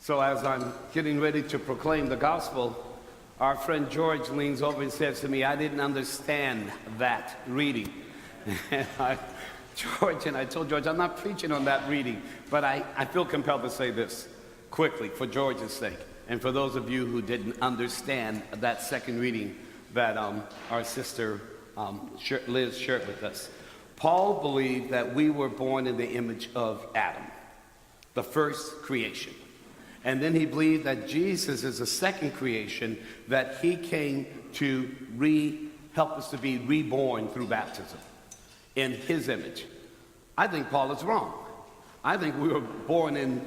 So as I'm getting ready to proclaim the gospel, our friend George leans over and says to me, "I didn't understand that reading." And I told George, I'm not preaching on that reading, but I feel compelled to say this quickly for George's sake, and for those of you who didn't understand that second reading that our sister Liz shared with us. Paul believed that we were born in the image of Adam, the first creation. And then he believed that Jesus is the second creation, that he came to help us to be reborn through baptism in his image. I think Paul is wrong. I think we were born in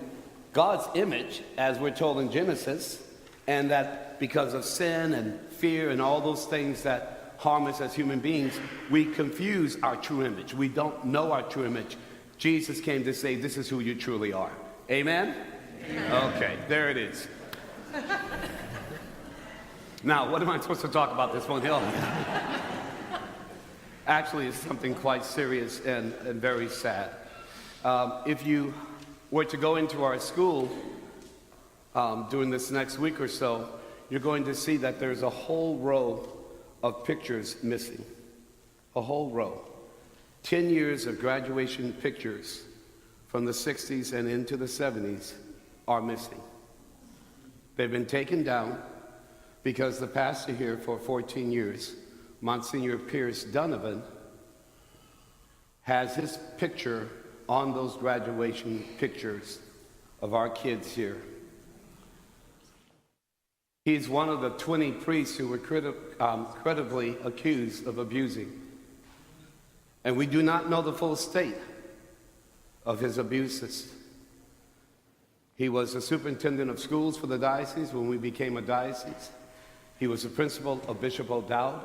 God's image, as we're told in Genesis, and that because of sin and fear and all those things that harm us as human beings, we confuse our true image. We don't know our true image. Jesus came to say, this is who you truly are. Amen? Okay, there it is. Now, what am I supposed to talk about this one? Actually, it's something quite serious and very sad. If you were to go into our school during this next week or so, you're going to see that there's a whole row of pictures missing. A whole row. 10 years of graduation pictures from the 60s and into the 70s are missing. They've been taken down because the pastor here for 14 years, Monsignor Pierce Donovan, has his picture on those graduation pictures of our kids here. He's one of the 20 priests who were credibly accused of abusing. And we do not know the full state of his abuses. He was the superintendent of schools for the diocese when we became a diocese. He was the principal of Bishop O'Dowd.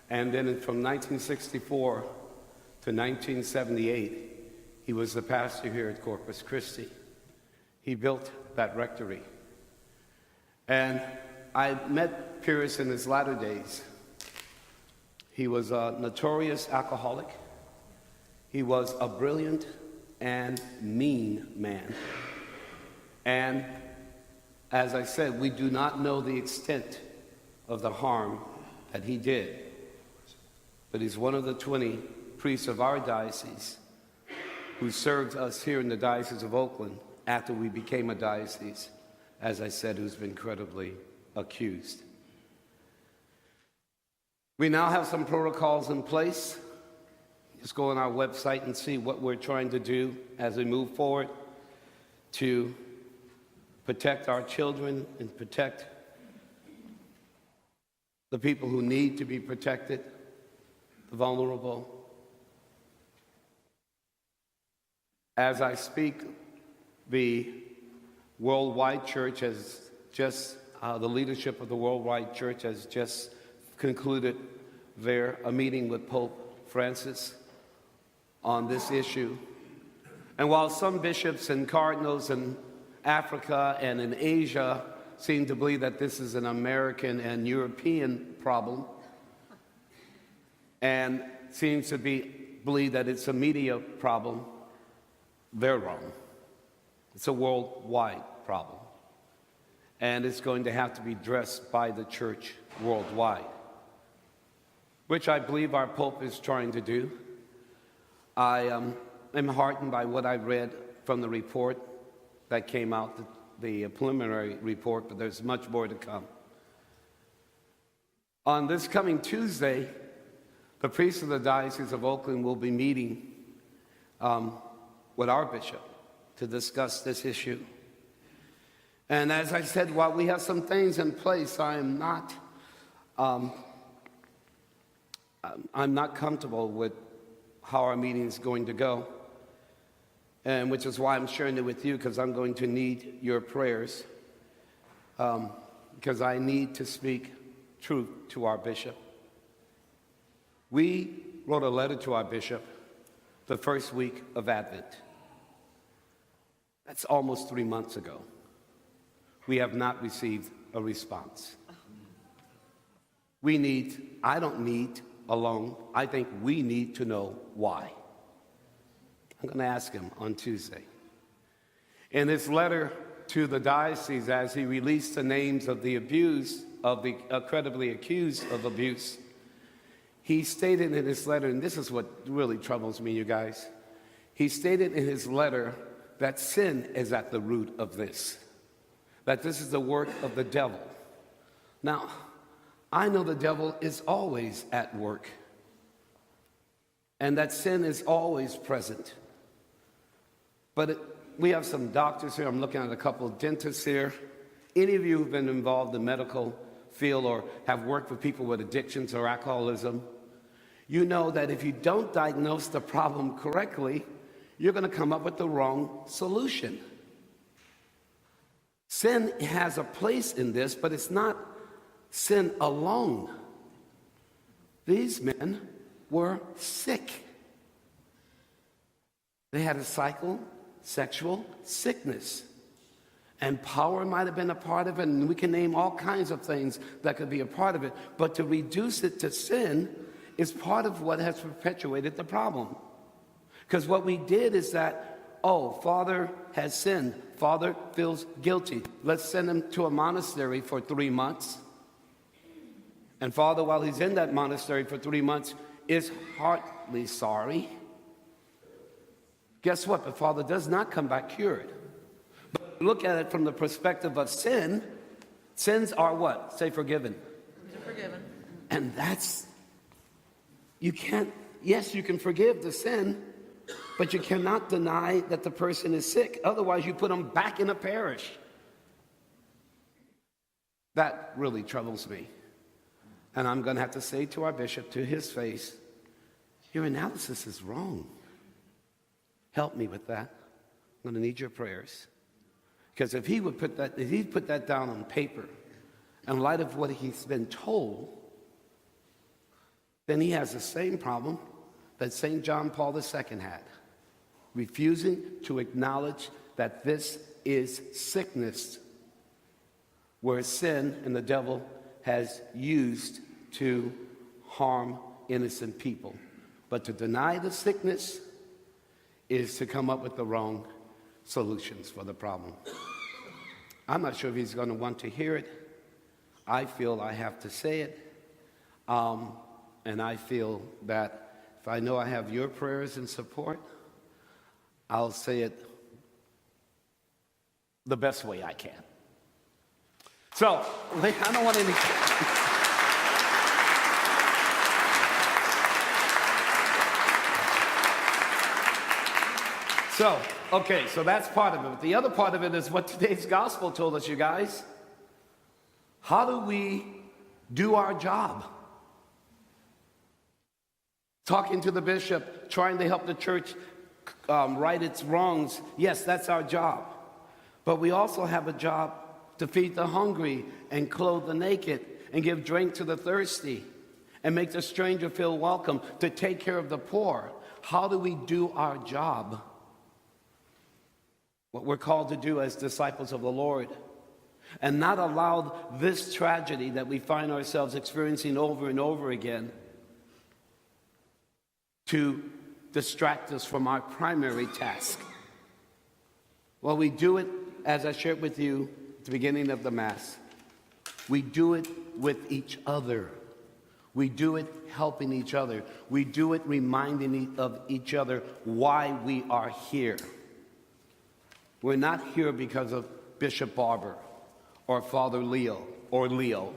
And then from 1964 to 1978, he was the pastor here at Corpus Christi. He built that rectory. And I met Pierce in his latter days. He was a notorious alcoholic. He was a brilliant and mean man. And as I said, we do not know the extent of the harm that he did. But he's one of the 20 priests of our diocese who served us here in the Diocese of Oakland after we became a diocese, as I said, who's been credibly accused. We now have some protocols in place. Just go on our website and see what we're trying to do as we move forward to protect our children and protect the people who need to be protected, the vulnerable. As I speak, the Worldwide Church has just, the leadership of the Worldwide Church has just concluded a meeting with Pope Francis on this issue. And while some bishops and cardinals in Africa and in Asia seem to believe that this is an American and European problem, and seems to believe that it's a media problem, they're wrong. It's a worldwide problem. And it's going to have to be addressed by the church worldwide, which I believe our Pope is trying to do. I am heartened by what I read from the report that came out, the preliminary report, but there's much more to come. On this coming Tuesday, the priests of the Diocese of Oakland will be meeting with our bishop to discuss this issue. And as I said, while we have some things in place, I'm not comfortable with how our meeting is going to go, and which is why I'm sharing it with you, because I'm going to need your prayers, because I need to speak truth to our bishop. We wrote a letter to our bishop the first week of Advent. That's almost 3 months ago. We have not received a response. I don't need alone, I think we need to know why. I'm going to ask him on Tuesday. In his letter to the diocese as he released the names of the credibly accused of abuse, he stated in his letter, and this is what really troubles me, you guys. He stated in his letter that sin is at the root of this, that this is the work of the devil. Now, I know the devil is always at work, and that sin is always present. But we have some doctors here. I'm looking at a couple of dentists here. Any of you who've been involved in the medical field or have worked with people with addictions or alcoholism, you know that if you don't diagnose the problem correctly, you're going to come up with the wrong solution. Sin has a place in this, but it's not sin alone. These men were sick. They had a sexual sickness. And power might have been a part of it, and we can name all kinds of things that could be a part of it. But to reduce it to sin is part of what has perpetuated the problem. Because what we did is that, oh, father has sinned. Father feels guilty. Let's send him to a monastery for 3 months. And father, while he's in that monastery for 3 months, is heartily sorry. Guess what? The father does not come back cured. But look at it from the perspective of sin. Sins are what? Say forgiven. They're forgiven. And you can't, yes, you can forgive the sin, but you cannot deny that the person is sick. Otherwise, you put them back in a parish. That really troubles me. And I'm going to have to say to our bishop, to his face, your analysis is wrong. Help me with that. I'm going to need your prayers. Because if he put that down on paper, in light of what he's been told, then he has the same problem that St. John Paul II had, refusing to acknowledge that this is sickness, where sin and the devil has used to harm innocent people. But to deny the sickness is to come up with the wrong solutions for the problem. I'm not sure if he's going to want to hear it. I feel I have to say it. And I feel that if I know I have your prayers and support, I'll say it the best way I can. So, I don't want any... So that's part of it. But the other part of it is what today's gospel told us, you guys. How do we do our job? Talking to the bishop, trying to help the church right its wrongs. Yes, that's our job. But we also have a job to feed the hungry and clothe the naked and give drink to the thirsty and make the stranger feel welcome, to take care of the poor. How do we do our job? What we're called to do as disciples of the Lord, and not allow this tragedy that we find ourselves experiencing over and over again to distract us from our primary task. Well, we do it, as I shared with you at the beginning of the Mass. We do it with each other. We do it helping each other. We do it reminding of each other why we are here. We're not here because of Bishop Barber or Father Leo or Leo.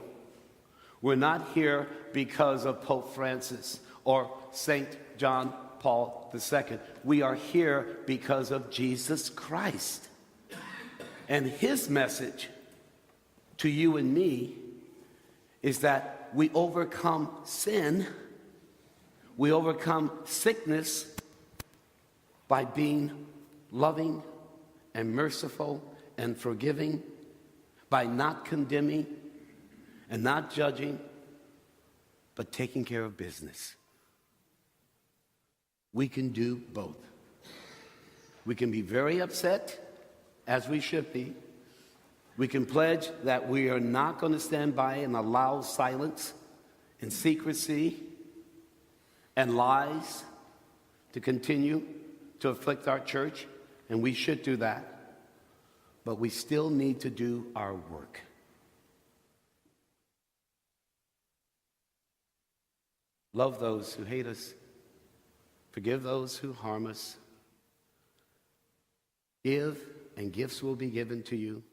We're not here because of Pope Francis or St. John Paul II. We are here because of Jesus Christ. And his message to you and me is that we overcome sin, we overcome sickness by being loving and merciful and forgiving, by not condemning and not judging, but taking care of business. We can do both. We can be very upset, as we should be. We can pledge that we are not going to stand by and allow silence and secrecy and lies to continue to afflict our church, and we should do that. but we still need to do our work. Love those who hate us. Forgive those who harm us. Give, and gifts will be given to you.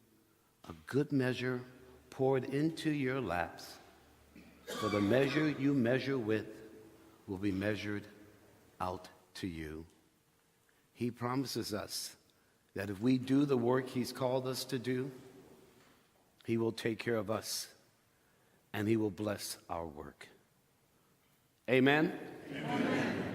A good measure poured into your laps. For the measure you measure with will be measured out to you. He promises us that if we do the work he's called us to do, he will take care of us and he will bless our work. Amen? Amen.